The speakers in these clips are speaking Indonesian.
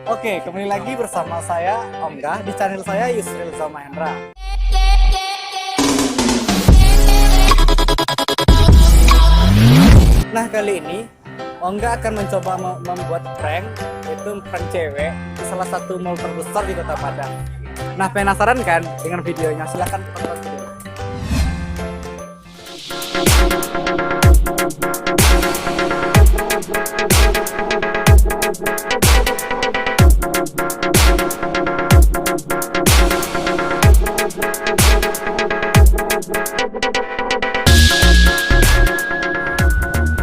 Oke, kembali lagi bersama saya Ongga di channel saya Yusril Zamahendra. Nah, kali ini Ongga akan mencoba membuat prank, yaitu prank cewek di salah satu mall terbesar di Kota Padang. Nah, penasaran kan dengan videonya? Silahkan tonton video.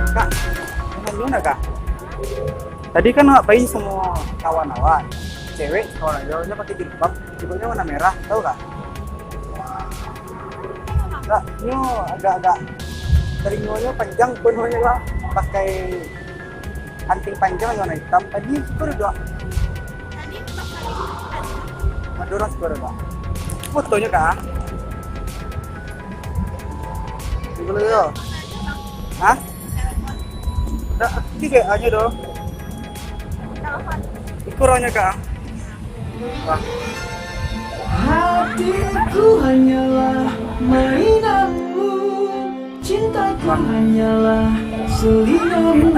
Kak, gimana kak? Tadi kan ngapain semua kawan-kawan cewek, kawan cowoknya pakai jilbab, jilbabnya warna merah, tahu kak? Kak, ini agak-agak telingonya panjang, penuhnya kak, pakai anting panjang warna hitam. Tadi super kak, Madura super kak. Fotonya kak? Boleh ya? Hah? Nah, tiga aja dong. Ikurannya kak. Wah. Hatiku hanyalah mainanmu, cintaku hanyalah selinganmu.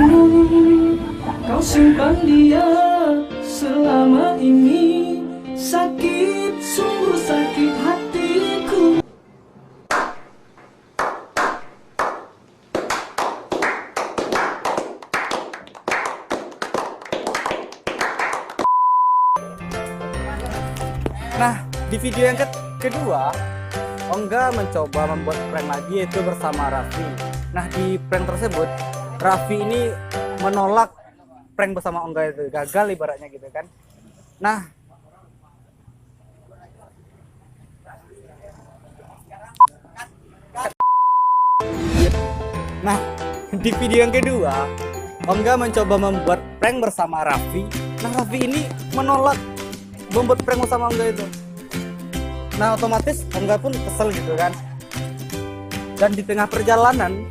Kau simpan dia selama ini, sakit, sungguh sakit hatiku. Nah, di video yang kedua, Ongga mencoba membuat prank lagi, yaitu bersama Raffi. Nah, di prank tersebut, Raffi ini menolak prank bersama Ongga itu, gagal ibaratnya gitu kan. Nah, di video yang kedua, Ongga mencoba membuat prank bersama Raffi. Nah, Raffi ini menolak membuat prank bersama Ongga itu. Nah, otomatis Ongga pun kesel gitu kan. Dan di tengah perjalanan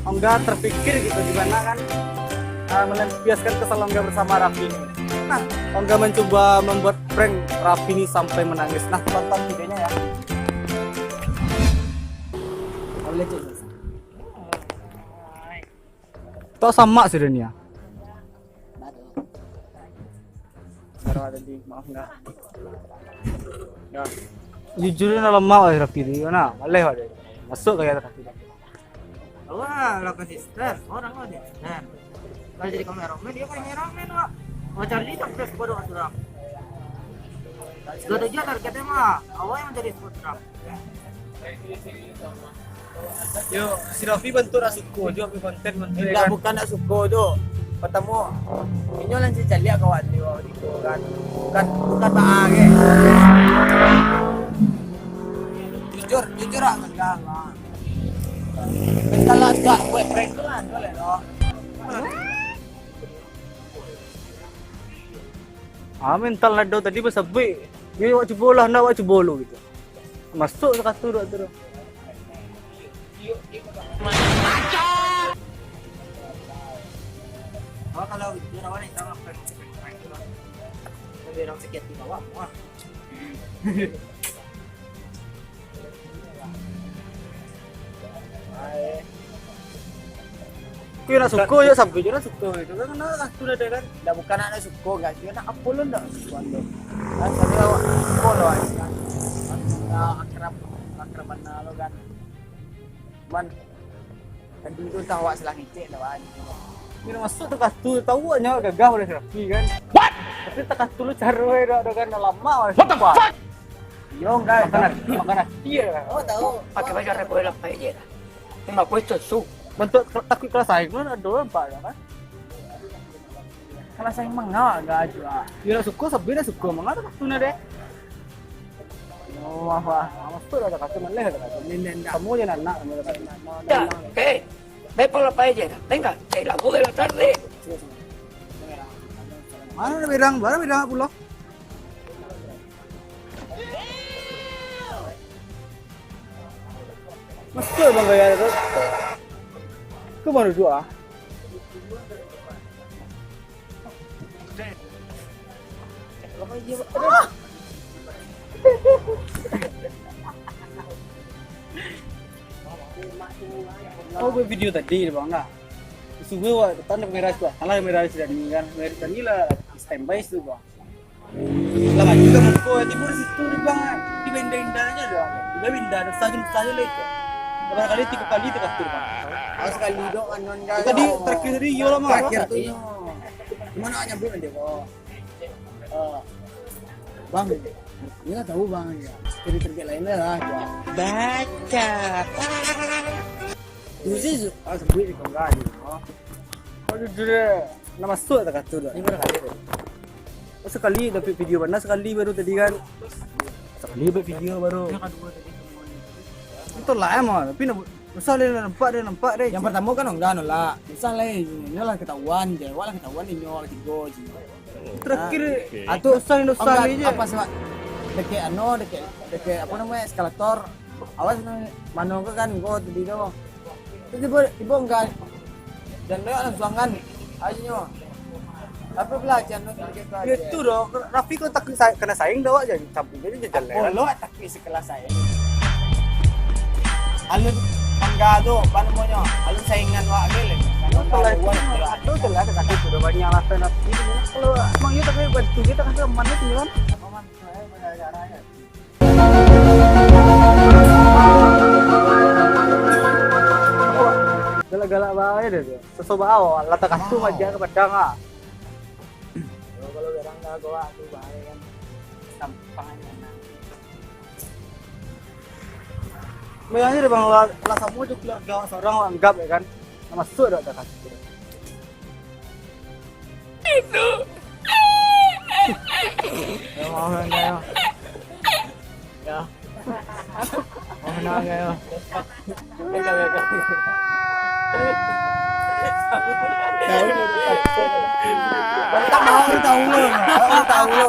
Ongga terpikir gitu gimana kan melampiaskan kesal Ongga bersama Raffi ini. Nah, Ongga mencoba membuat prank Raffi ini sampai menangis. Nah, tonton videonya ya. Toh sama sih dunia. Baru ada di maaf enggak. Ya. Jujur na lemah ya Raffi ini. Nah, maleh ada. Masuk kayak Raffi. Wah, lo ke sister, orang lo deh. Nah, kalau jadi kameramen dia kameramen wah. Mau cari sukses baru orang. Gak tujuan targetnya mah, awal yang jadi fotografer. Yo, si Raffi bentuk rasuku, juga konten bentuk. Enggak, bukan nak suko tuh. Ketemu ini yang si Cali kawan dia itu kan. Bukan baage. Jujur ah enggak. Kalau enggak gue prank kan boleh loh. Mental nado tadi besabi. Dia wak bola nak wak bolu gitu. Masuk ke kartu tu. Oh, kalau dia rawan itu sama prank. Lebih orang sakit di bawah wah. Kau nak suko ya sampai je nak suko itu kan nak tu ada kan. Dah bukan anak suko enggak, dia nak apa lu ndak suatu. Kan saya polo kan. Akrab mana lo kan. Man tadi tu tahu awak selang icek dah wan. Kira masuk tu kartu tahu nya gagah oleh Raffi kan. What? Tapi tak kartu lu cari dah kan lama. What the fuck? Yo enggak Makan dia. Oh tahu. Pakai baju repot lepas aja dah. Tembak kuih su. Bentuk takut kelas saya kan ada apa kan? Kalau saya mengawal enggak aja. Kira suko sabi na suko mga kartu na deh. Oh, wah. Masuk ada kartu mana ada kartu. Kamu je nak. Ya, oke. Ve por la paella. Venga, que las 2 de la tarde. Mana ada bidang pulau. Masuk bang gaya itu. Ke mana dua? Oh, gue video tadi bang nah. Subuh wa tanda merah itu, halah merah sudah kan, merah tadi lah standby itu bang. Lama juga mau ke timur situ nih bang, di benda-bendanya doang, di benda stasiun lagi. Berapa kali 3 kali itu kasih bang. Sekali dong anon enggak. Tadi terakhir tadi yo lama. Terakhir tuh. Gimana nyambung dia kok? Bang, ini nggak tahu bang ya. Cerita lainnya lah ya. Baca. Itu sih sebut itu enggak nih. Aduh deh, nama suat tak kata dah. Ini berapa kali tuh? Oh, sekali dapat video mana sekali baru tadi kan. Sekali dapat video baru. Itu lah emang, tapi misalnya nampak deh. Yang pertama kan enggak nolak. Misalnya ini lah ketahuan, jawab lah ketahuan ini nol tiga sih. Terakhir Atau usah aja. apa sih Pak? Deket apa namanya eskalator. Awas mana kan gua tadi doang. Tiba enggak. Dan dia langsung kan aja. Apa belajar no gitu aja. Itu dong, Raffi kok tak kena saing dah aja campur jadi jalan. Oh, lo tak sekelas saya. Alun enggak tuh, apa namanya? Alun saingan wa gele. Itu telah kata sudah banyak alasan Raffi. Kalau emang itu tapi buat kita kan mana sih kan? Galak-galak banget deh. Sesoba awal, latak kasih aja ke pedang ah. Kalau orang enggak gua tuh bahaya kan. Sampangannya. Bayangin deh bang, lah kamu juga gak seorang anggap ya kan, masuk ada kasih. Ya mau enggak ya? Ya. Mau enggak ya? Tahu lo.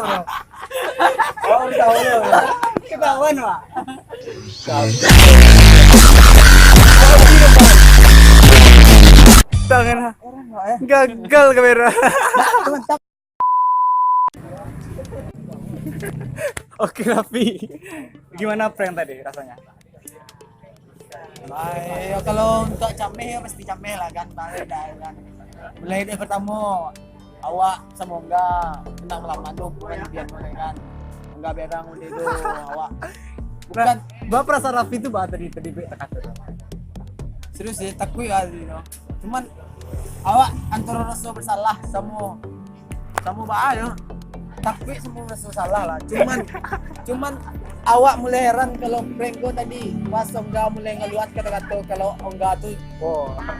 Ketahuan pak. Tangan gagal kamera. Oke Raffi, gimana prank tadi rasanya? Baik, kalau untuk cameh ya pasti cameh lah kan, kan. Mulai dari pertama awak semoga menang melawan biar mulai kan. Enggak berang udah itu awak. Bukan, bapak perasaan Raffi itu bah tadi kata. Serius ya takut ya no. Cuman awak antara rasa bersalah sama ya. Takut semua rasa salah lah. Cuman awak mulai heran kalau prank gua tadi pas enggak mulai ngeluat kata-kata kalau enggak tuh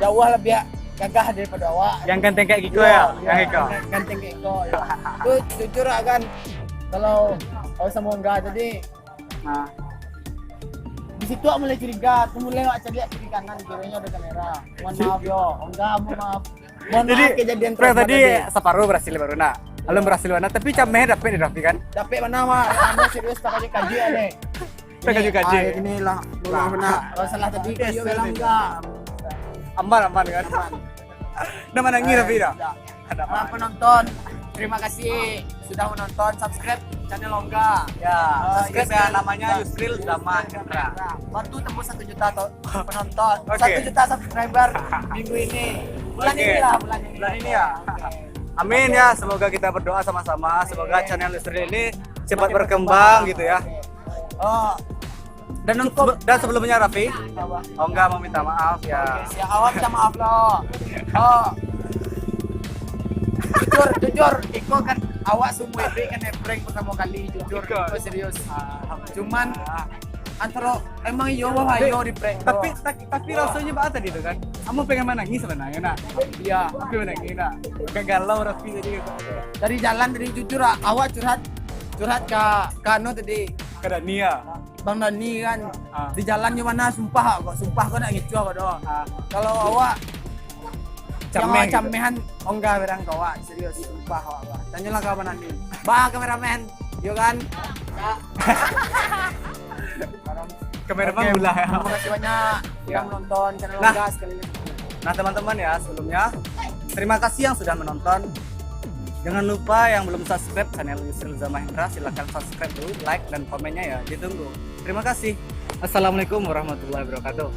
jauh lebih gagah daripada awak. Yang ganteng kayak Giko ya? Yang Giko. Ganteng kayak Giko ya. Tuh jujur kan kalau sama enggak tadi Nah, di situ aku mulai curiga, aku mulai cari kiri kanan kirinya ada kamera. Mohon maaf yo, enggak maaf. Mohon jadi maaf kejadian prank tadi separuh berhasil baru nak. Alun berhasil mana? Tapi cameh dapet di Raffi kan? Dapet mana mah? Anda serius tak kaji ada. Tak kaji. Inilah benar. Kalau salah tadi yo bilang enggak. Aman kan? Nama nangis Raffi dah. Ada Para penonton, terima kasih sudah menonton. Subscribe channel Ongga. Ya, subscribe ya, namanya Ongga. Yusril Dama Hendra. Bantu tembus 1 juta penonton. Oke. 1 juta subscriber minggu ini. Bulan Oke. ini lah, bulan ini ya. Amin ya, semoga kita berdoa sama-sama. Semoga channel Yusril ini cepat berkembang gitu ya. Oh, Dan sebelumnya Raffi, Ongga mau minta maaf ya. si awam minta maaf loh. Oh. Jujur, Iko kan awak semua kan prank pertama kali jujur, Iko serius. Cuman antara emang yo di prank. Tapi rasanya apa tadi itu kan? Kamu pengen menangis sebenarnya nak? Iya. Tapi menangis nak. Gak galau Raffi tadi. Dari jalan dari jujur awak curhat ke Kano tadi. Ke Dania. Bang Dani kan di jalan gimana sumpah kok nak gitu kok doang. Kalau awak camehan enggak berang kau awak serius sumpah awak. Tanyalah kawan Dani. Bah kameramen, yo kan? Kameraman gula ya. Terima kasih banyak yang menonton channel Nah. Ongga sekali. Nah teman-teman ya sebelumnya terima kasih yang sudah menonton Jangan lupa yang belum subscribe channel Yusril Zamahendra, silahkan subscribe dulu, like dan komennya ya ditunggu. Terima kasih. Assalamualaikum warahmatullahi wabarakatuh.